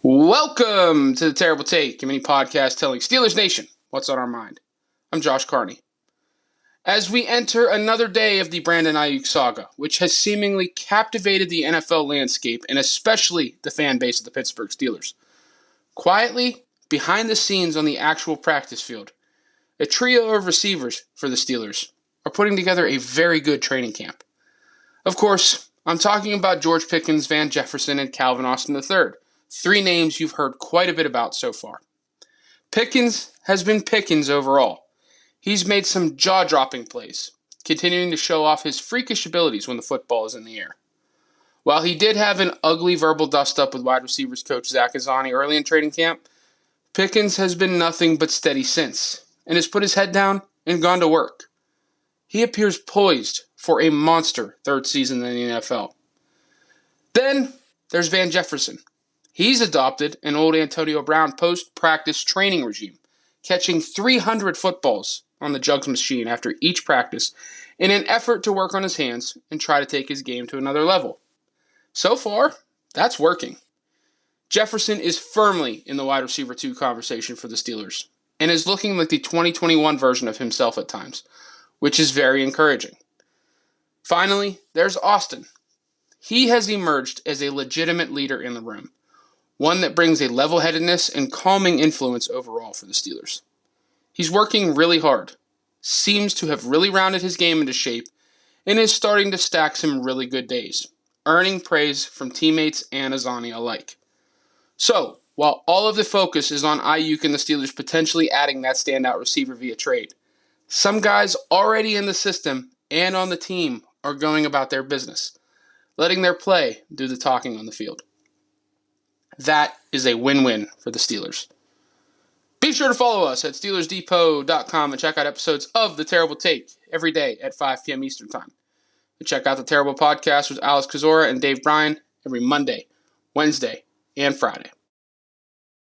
Welcome to the Terrible Take, a mini podcast telling Steelers Nation what's on our mind. I'm Josh Carney. As we enter another day of the Brandon Aiyuk saga, which has seemingly captivated the NFL landscape and especially the fan base of the Pittsburgh Steelers. Quietly, behind the scenes on the actual practice field, a trio of receivers for the Steelers are putting together a very good training camp. Of course, I'm talking about George Pickens, Van Jefferson, and Calvin Austin III. Three names you've heard quite a bit about so far. Pickens has been Pickens overall. He's made some jaw-dropping plays, continuing to show off his freakish abilities when the football is in the air. While he did have an ugly verbal dust-up with wide receivers coach Zach Azzanni early in training camp, Pickens has been nothing but steady since, and has put his head down and gone to work. He appears poised for a monster third season in the NFL. Then there's Van Jefferson. He's adopted an old Antonio Brown post-practice training regime, catching 300 footballs on the jugs machine after each practice in an effort to work on his hands and try to take his game to another level. So far, that's working. Jefferson is firmly in the wide receiver 2 conversation for the Steelers and is looking like the 2021 version of himself at times, which is very encouraging. Finally, there's Austin. He has emerged as a legitimate leader in the room. One that brings a level-headedness and calming influence overall for the Steelers. He's working really hard, seems to have really rounded his game into shape, and is starting to stack some really good days, earning praise from teammates and Azzanni alike. So, while all of the focus is on Aiyuk and the Steelers potentially adding that standout receiver via trade, some guys already in the system and on the team are going about their business, letting their play do the talking on the field. That is a win-win for the Steelers. Be sure to follow us at SteelersDepot.com and check out episodes of The Terrible Take every day at 5 p.m. Eastern Time. And check out The Terrible Podcast with Alex Kozora and Dave Bryan every Monday, Wednesday, and Friday.